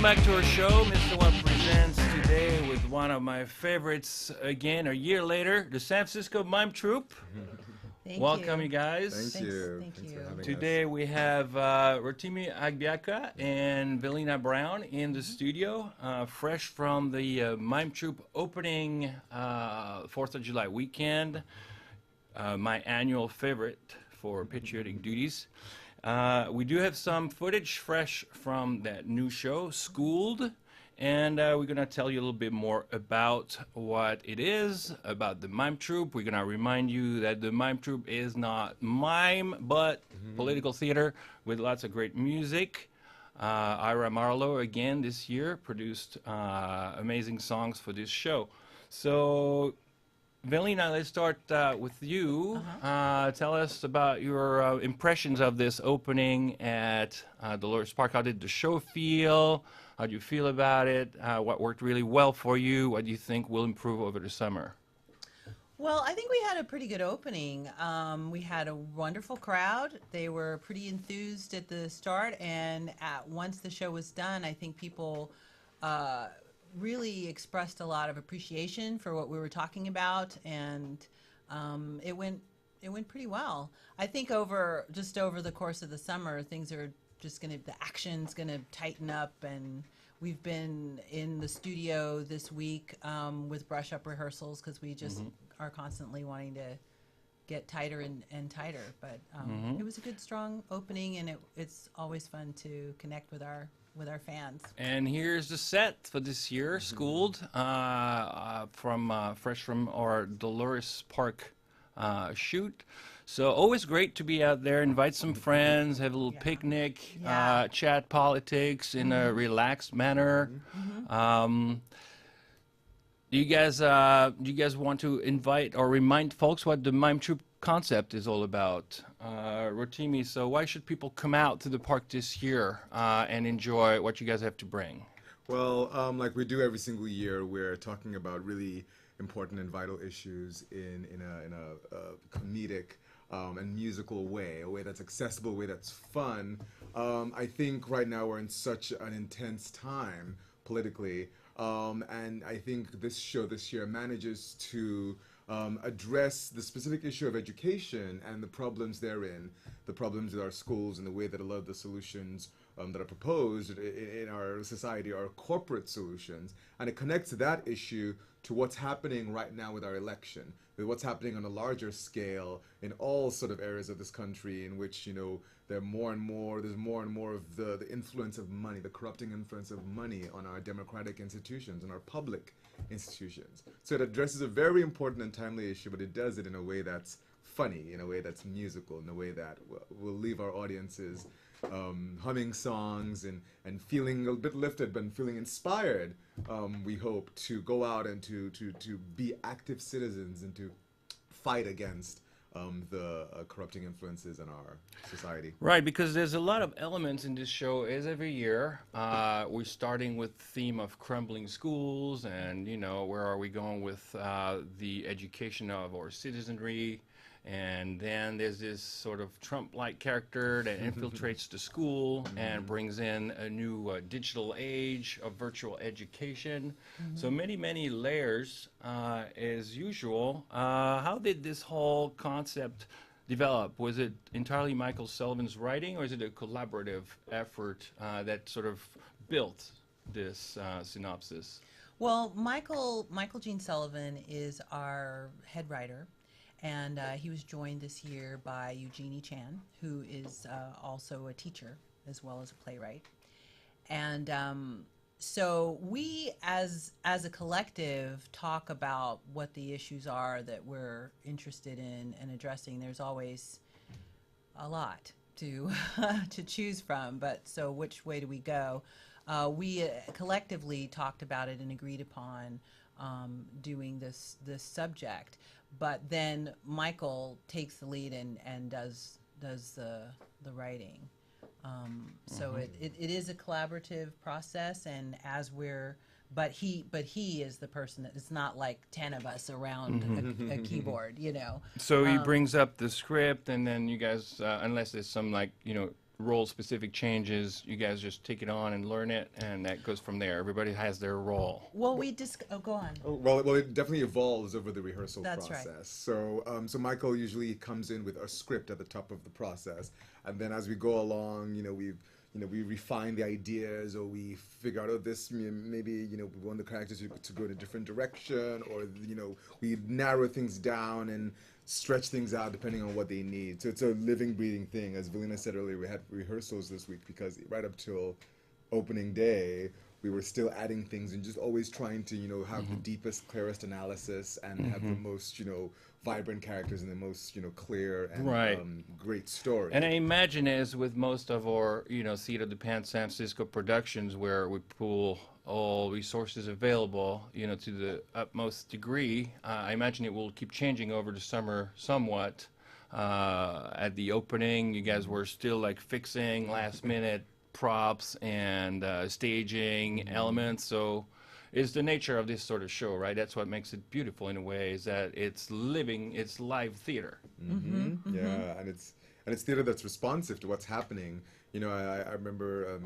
back to our show. Mr. One presents today with one of my favorites again, a year later, the San Francisco Mime Troupe. Thank Welcome, you you. guys. Thank you. Thank Thanks you. for having Today us. we have Rotimi Agbabiaka and Velina Brown in the studio, fresh from the Mime Troupe opening 4th of July weekend, my annual favorite for patriotic duties. We do have some footage fresh from that new show, Schooled, and we're going to tell you a little bit more about what it is, about the Mime Troupe. We're going to remind you that the Mime Troupe is not mime, but political theater with lots of great music. Ira Marlowe, again, this year, produced amazing songs for this show. So, Velina, let's start with you. Tell us about your impressions of this opening at Dolores Park. How did the show feel? How do you feel about it? What worked really well for you? What do you think will improve over the summer? Well, I think we had a pretty good opening. We had a wonderful crowd. They were pretty enthused at the start, and once the show was done, I think people really expressed a lot of appreciation for what we were talking about, and it went pretty well. I think over the course of the summer, things are just the action's gonna tighten up, and we've been in the studio this week with brush up rehearsals because we just are constantly wanting to get tighter and tighter. But it was a good, strong opening, and it's always fun to connect with our fans. And here's the set for this year, Schooled, fresh from our Dolores Park shoot. So always great to be out there, invite some friends, have a little picnic, chat politics in a relaxed manner. Do you guys want to invite or remind folks what the Mime Troupe concept is all about? Rotimi, so why should people come out to the park this year and enjoy what you guys have to bring? Well, like we do every single year, we're talking about really important and vital issues in a comedic and musical way, a way that's accessible, a way that's fun. I think right now we're in such an intense time politically, and I think this show this year manages to address the specific issue of education and the problems therein, the problems with our schools and the way that a lot of the solutions that are proposed in our society are corporate solutions. And it connects that issue to what's happening right now with our election, with what's happening on a larger scale in all sort of areas of this country in which, there's more and more of the influence of money, the corrupting influence of money on our democratic institutions and our public institutions. So it addresses a very important and timely issue, but it does it in a way that's funny, in a way that's musical, in a way that will leave our audiences humming songs and feeling a bit lifted, but feeling inspired, we hope, to go out and to be active citizens and to fight against the corrupting influences in our society. Right, because there's a lot of elements in this show, as every year. We're starting with the theme of crumbling schools, and, where are we going with the education of our citizenry? And then there's this sort of Trump-like character that infiltrates the school and brings in a new digital age of virtual education. So many, many layers as usual. How did this whole concept develop? Was it entirely Michael Sullivan's writing, or is it a collaborative effort that sort of built this synopsis? Well, Michael Gene Sullivan is our head writer. And he was joined this year by Eugenie Chan, who is also a teacher as well as a playwright. And so we, as a collective, talk about what the issues are that we're interested in and addressing. There's always a lot to to choose from, but so which way do we go? We collectively talked about it and agreed upon doing this subject. But then Michael takes the lead and does the writing. So it is a collaborative process, and but he is the person that it's not like 10 of us around a keyboard, So he brings up the script, and then you guys, unless there's some role-specific changes, you guys just take it on and learn it, and that goes from there. Everybody has their role. Well, go on. Well, it definitely evolves over the rehearsal That's process. right. So Michael usually comes in with a script at the top of the process, and then as we go along, we refine the ideas, or we figure out, oh, this maybe we want the characters to go in a different direction, or we narrow things down and stretch things out depending on what they need. So it's a living, breathing thing. As Velina said earlier, we had rehearsals this week because right up till opening day, we were still adding things and just always trying to, have the deepest, clearest analysis and have the most, vibrant characters and the most, clear and great story. And I imagine, as with most of our, Seat of the Pan San Francisco productions, where we pool all resources available, to the utmost degree, I imagine it will keep changing over the summer somewhat. At the opening, you guys were still like fixing last-minute props and staging elements, so it's the nature of this sort of show, right? That's what makes it beautiful in a way, is that it's live theater. Yeah, and it's theater that's responsive to what's happening. I remember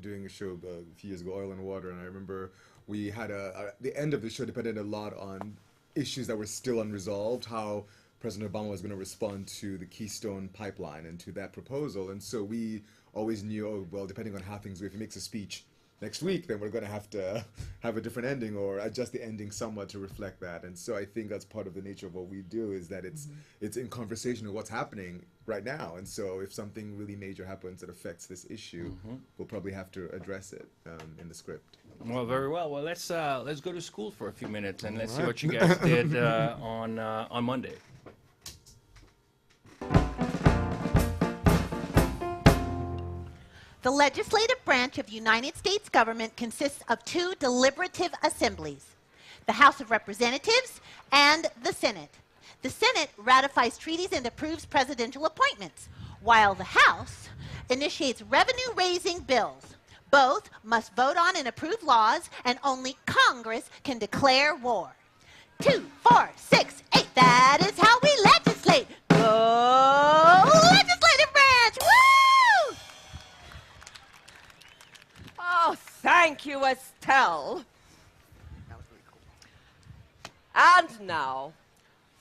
doing a show a few years ago, Oil and Water, and I remember we had the end of the show depended a lot on issues that were still unresolved, how President Obama was going to respond to the Keystone Pipeline and to that proposal. And so we always knew, oh, well, depending on how things go, if he makes a speech next week, then we're going to have a different ending or adjust the ending somewhat to reflect that. And so I think that's part of the nature of what we do, is that it's in conversation with what's happening right now. And so if something really major happens that affects this issue, we'll probably have to address it in the script. Well, very well. Well, let's go to school for a few minutes and let's see what you guys did on Monday. The legislative branch of the United States government consists of two deliberative assemblies, the House of Representatives and the Senate. The Senate ratifies treaties and approves presidential appointments, while the House initiates revenue-raising bills. Both must vote on and approve laws, and only Congress can declare war. 2, 4, 6, 8, that is how we legislate. Go legislative branch! Woo! Oh, thank you, Estelle. That was really cool. And now,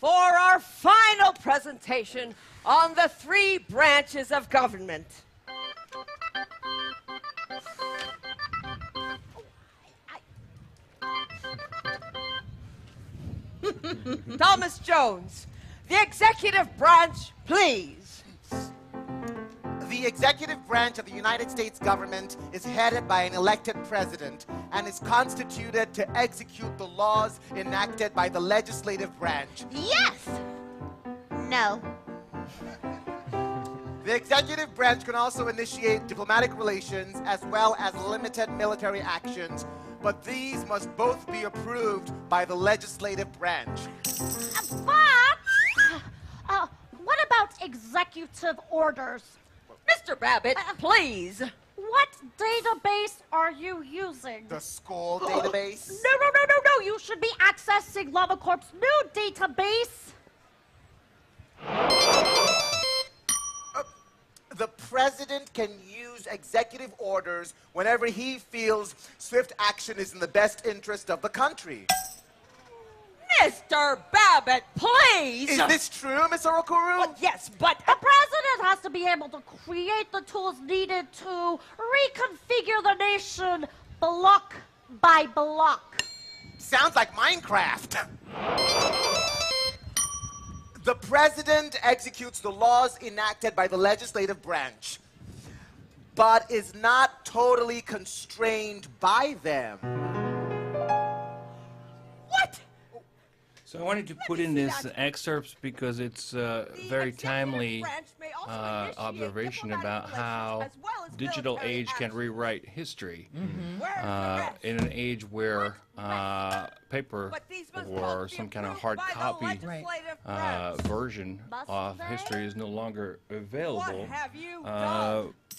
for our final presentation on the 3 branches of government. Thomas Jones, the executive branch, please. The executive branch of the United States government is headed by an elected president and is constituted to execute the laws enacted by the legislative branch. Yes! No. The executive branch can also initiate diplomatic relations as well as limited military actions, but these must both be approved by the legislative branch. But, what about executive orders? Mr. Babbitt, please. What database are you using? The school database? No, you should be accessing Lava Corp's new database. The president can use executive orders whenever he feels swift action is in the best interest of the country. Mr. Babbitt, please. Is this true, Miss Orokuru? Well, yes, but... The president has to be able to create the tools needed to reconfigure the nation block by block. Sounds like Minecraft. The president executes the laws enacted by the legislative branch, but is not totally constrained by them. What? So I wanted to put in this excerpts because it's a very timely observation about how digital age can rewrite history. In an age where paper or some kind of hard copy version of history is no longer available,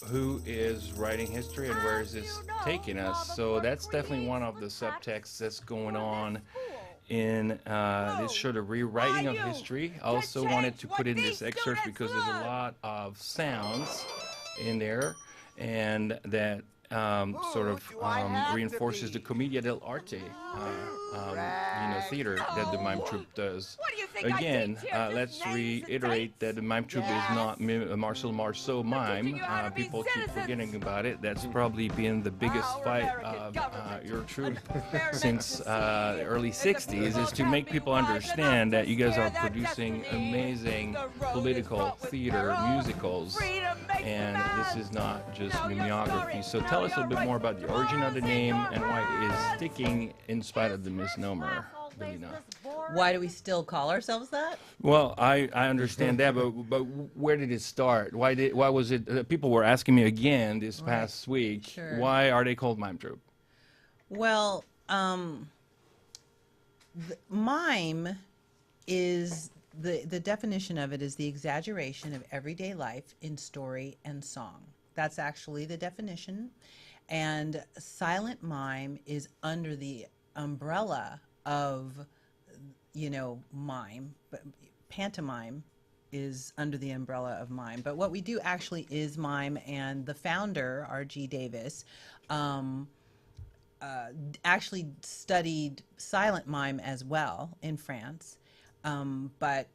who is writing history and where is this taking us? So that's definitely one of the subtexts that's going on in this sort of rewriting of history. I also wanted to put in this excerpt because there's a lot of sounds in there, and that sort of reinforces the commedia dell'arte, theater that the Mime Troupe does. What do you think I Again, teach here? Just let's names and reiterate dates? that the Mime Troupe is not Marcel Marceau mime. teaching you how to be People keep citizens. forgetting about it. That's probably been the biggest Our fight American of government, your troupe experimental since the procedure, early and the 60s, people is to can't make be people wise understand enough that to you guys steer are their producing destiny. amazing The road is political fraught with theater peril. musicals, Freedom makes and demands. this is not just Know your mimeography. story. So Know tell us a your bit more about the rights. origin of the Tomorrow's in name your and why it is hands. sticking in spite of the misnomer, Velina. Why do we still call ourselves that? Well, I understand that, but where did it start? Why was it? People were asking me again this past week. Sure. Why are they called Mime Troupe? Well, mime is the definition of it is the exaggeration of everyday life in story and song. That's actually the definition. And silent mime is under the umbrella of, mime, but pantomime is under the umbrella of mime. But what we do actually is mime, and the founder, R.G. Davis, actually studied silent mime as well in France, but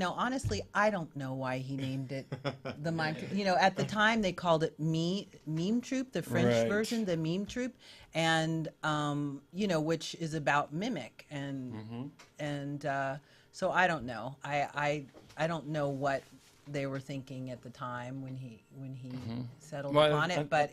honestly, I don't know why he named it the Mime Troupe. At the time they called it Mime Troupe, the French Right. version, the Mime Troupe, and which is about mimic, and so I don't know. I don't know what they were thinking at the time when he settled Well, upon it, but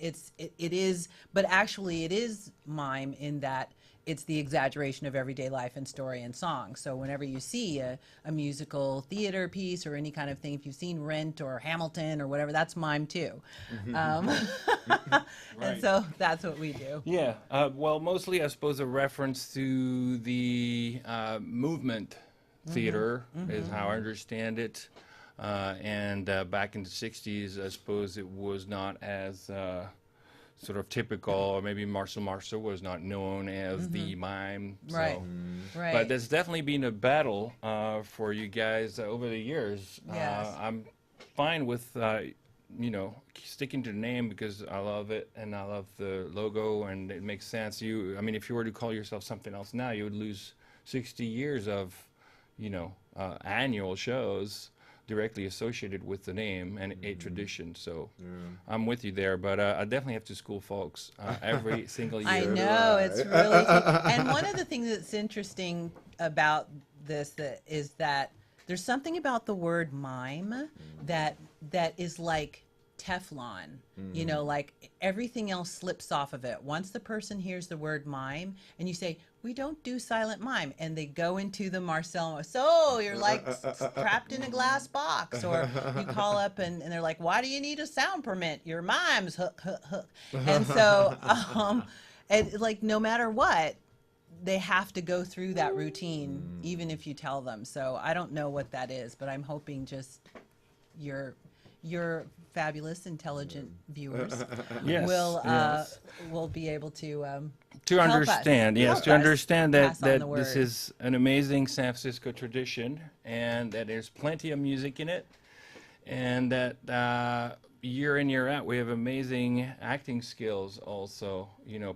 but actually it is mime in that it's the exaggeration of everyday life and story and song. So whenever you see a musical theater piece or any kind of thing, if you've seen Rent or Hamilton or whatever, that's mime too. And so that's what we do. Yeah, well, mostly I suppose a reference to the movement theater is how I understand it. And back in the 60s, I suppose it was not as sort of typical, or maybe Marcel Marceau was not known as the mime. Right. So. Right. But there's definitely been a battle for you guys over the years. Yes. I'm fine with, sticking to the name because I love it and I love the logo and it makes sense. If you were to call yourself something else now, you would lose 60 years of, annual shows directly associated with the name and a tradition. So I'm with you there, but I definitely have to school folks every single year. I know, it's really and one of the things that's interesting about this is that there's something about the word mime that is like Teflon. Like everything else slips off of it. Once the person hears the word mime and you say, we don't do silent mime, and they go into the Marcel, so you're like trapped in a glass box, or you call up and they're like, why do you need a sound permit? Your mime's hook, hook, hook. And so, no matter what, they have to go through that routine, even if you tell them. So I don't know what that is, but I'm hoping just your fabulous, intelligent viewers Yes, will be able to to help understand, us. yes, Help to us understand that, pass on the this word. is an amazing San Francisco tradition and that there's plenty of music in it and that year in, year out, we have amazing acting skills also,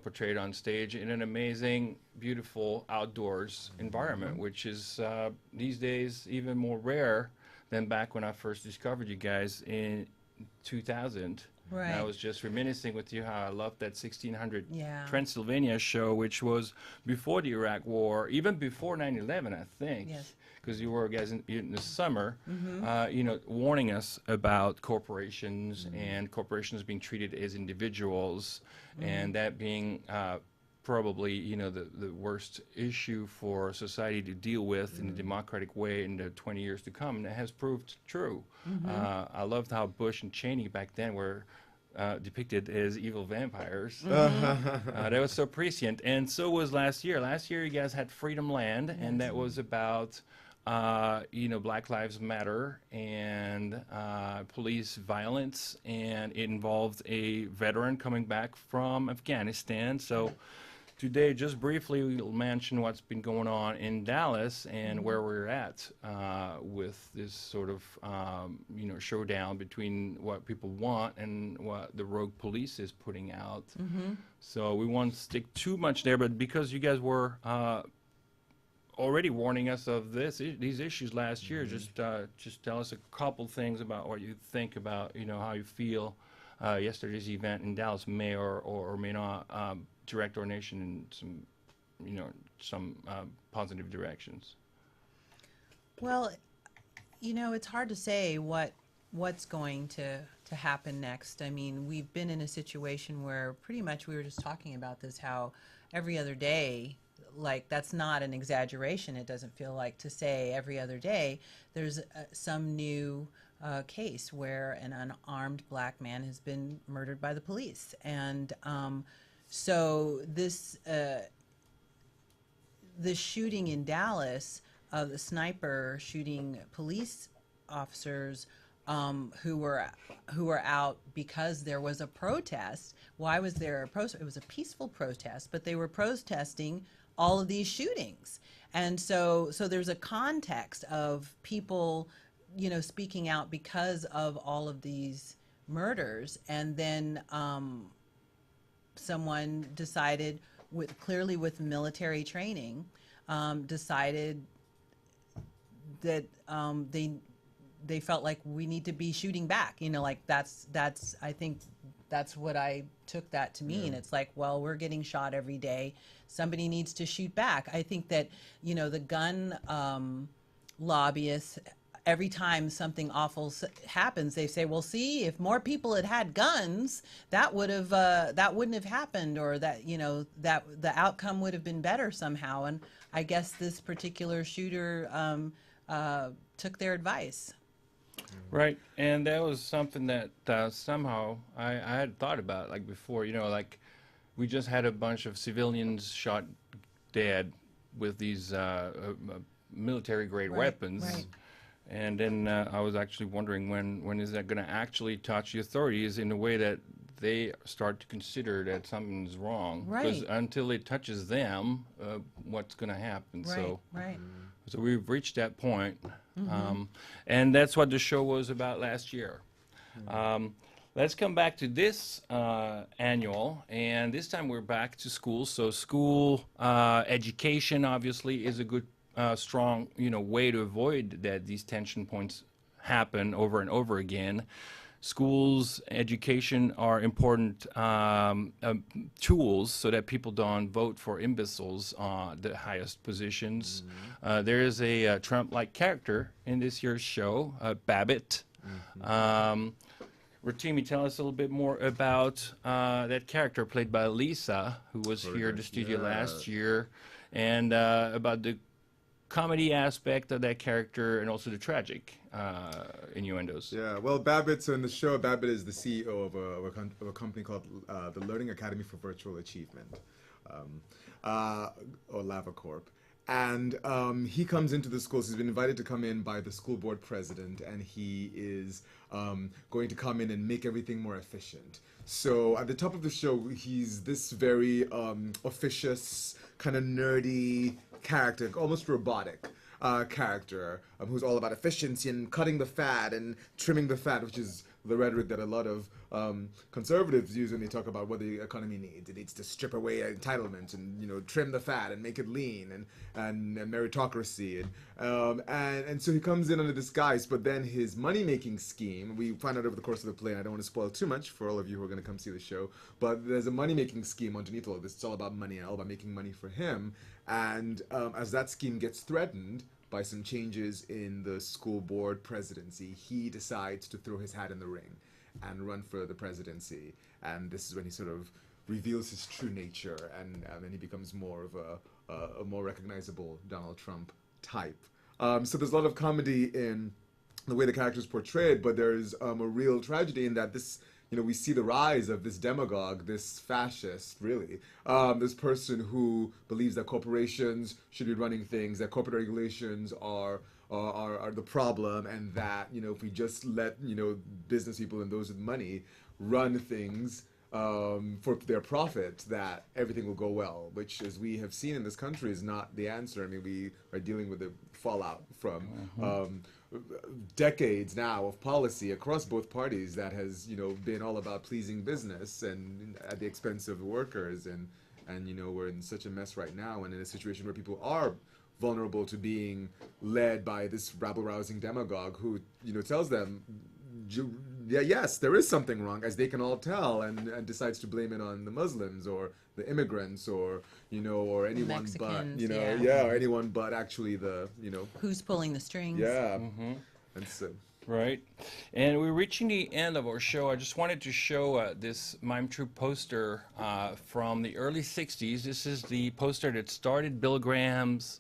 portrayed on stage in an amazing, beautiful outdoors environment, which is these days even more rare than back when I first discovered you guys in 2000. Right. And I was just reminiscing with you how I loved that 1600 Yeah. Transylvania show, which was before the Iraq War, even before 9/11, I think. Yes. Because you were guys in the summer, warning us about corporations and corporations being treated as individuals, and that being probably the worst issue for society to deal with in a democratic way in the 20 years to come, and it has proved true. I loved how Bush and Cheney back then were depicted as evil vampires. That was so prescient, and so was last year. Last year you guys had Freedom Land, and that was about Black Lives Matter and police violence, and it involved a veteran coming back from Afghanistan. So today, just briefly, we'll mention what's been going on in Dallas and where we're at with this sort of, showdown between what people want and what the rogue police is putting out. So we won't stick too much there, but because you guys were already warning us of these issues last year, just tell us a couple things about what you think about, how you feel yesterday's event in Dallas may or may not direct our nation in some positive directions. Well, it's hard to say what's going to happen next. I mean, we've been in a situation where pretty much we were just talking about this, how every other day, like that's not an exaggeration. It doesn't feel like to say every other day there's some new case where an unarmed black man has been murdered by the police. And so this shooting in Dallas, the sniper shooting police officers who were out because there was a protest. Why was there a protest? It was a peaceful protest, but they were protesting all of these shootings. And so there's a context of people, speaking out because of all of these murders. And then someone decided, clearly with military training, decided that they felt like we need to be shooting back. That's I think that's what I took that to mean. It's like, well, we're getting shot every day. Somebody needs to shoot back. I think that, the gun lobbyists, every time something awful happens, they say, well, see, if more people had guns, that wouldn't have happened, or that, that the outcome would have been better somehow. And I guess this particular shooter took their advice. Right, and that was something that somehow I had thought about, like before, like we just had a bunch of civilians shot dead with these military-grade weapons. Right. And then I was actually wondering when is that going to actually touch the authorities in a way that they start to consider that something's wrong. Because Right. until it touches them, what's going to happen? Right, right. So we've reached that point. And that's what the show was about last year. Let's come back to this annual, and this time we're back to school. So school education obviously is a good, strong, way to avoid that these tension points happen over and over again. Schools, education are important tools so that people don't vote for imbeciles on the highest positions. There is a Trump-like character in this year's show, Babbitt. Rotimi, tell us a little bit more about that character played by Lisa, who was here at the studio last year, and about the comedy aspect of that character and also the tragic innuendos. Yeah, well, Babbitt, so in the show, Babbitt is the CEO of a company called the Learning Academy for Virtual Achievement, or Lava Corp. And he comes into the schools. He's been invited to come in by the school board president, and he is going to come in and make everything more efficient. So at the top of the show, he's this very officious, kind of nerdy character, almost robotic character, who's all about efficiency and cutting the fat and trimming the fat, which is the rhetoric that a lot of conservatives use when they talk about what the economy needs. It needs to strip away entitlements and trim the fat and make it lean and meritocracy and so he comes in under this guise. But then his money making scheme, we find out over the course of the play, and I don't want to spoil too much for all of you who are going to come see the show, but there's a money making scheme underneath all of this. It's all about money and all about making money for him. And as that scheme gets threatened by some changes in the school board presidency, he decides to throw his hat in the ring and run for the presidency. And this is when he sort of reveals his true nature, and then he becomes more of a more recognizable Donald Trump type. So there's a lot of comedy in the way the character is portrayed, but there's a real tragedy in that this, we see the rise of this demagogue, this fascist, really, this person who believes that corporations should be running things, that corporate regulations are the problem, and that if we just let business people and those with money run things, for their profit, that everything will go well, which, as we have seen in this country, is not the answer. I mean, we are dealing with the fallout from decades now of policy across both parties that has, been all about pleasing business and at the expense of the workers. And we're in such a mess right now, and in a situation where people are vulnerable to being led by this rabble-rousing demagogue who, tells them, yes, there is something wrong, as they can all tell, and decides to blame it on the Muslims or the immigrants or, or anyone Mexicans, but, yeah. or anyone but actually the, Who's pulling the strings? yeah. And so, Right. And we're reaching the end of our show. I just wanted to show this Mime Troupe poster from the early 60s. This is the poster that started Bill Graham's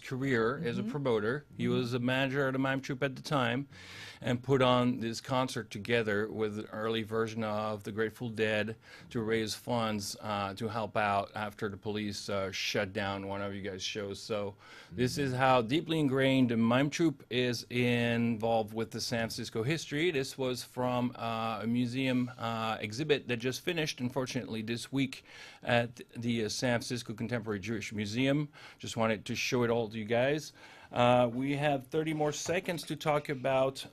career as a promoter. He was a manager of the Mime Troupe at the time and put on this concert together with an early version of the Grateful Dead to raise funds to help out after the police shut down one of you guys' shows. So this is how deeply ingrained the Mime Troupe is involved with the San Francisco history. This was from a museum exhibit that just finished, unfortunately, this week at the San Francisco Contemporary Jewish Museum. Just wanted to show it all to you guys. We have 30 more seconds to talk about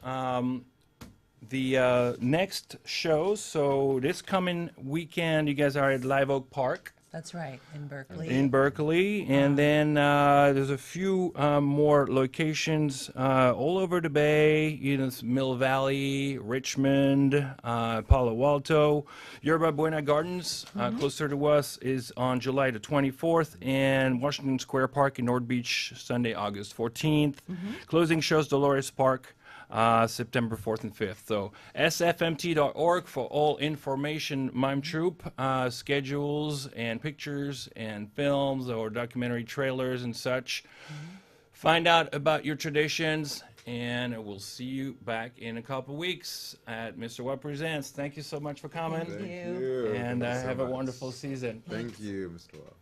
the next shows. So this coming weekend, you guys are at Live Oak Park. That's right, in Berkeley. In Berkeley, and then there's a few more locations all over the Bay. Mill Valley, Richmond, Palo Alto. Yerba Buena Gardens, closer to us, is on July the 24th, and Washington Square Park in North Beach, Sunday, August 14th. Closing shows, Dolores Park, September 4th and 5th. So sfmt.org for all information. Mime Troupe, schedules and pictures and films or documentary trailers and such. Find out about your traditions, and we'll see you back in a couple weeks at Mr. What Presents. Thank you so much for coming. thank you. And Thank you so have a much. wonderful season. Thank you, Mr. Wall.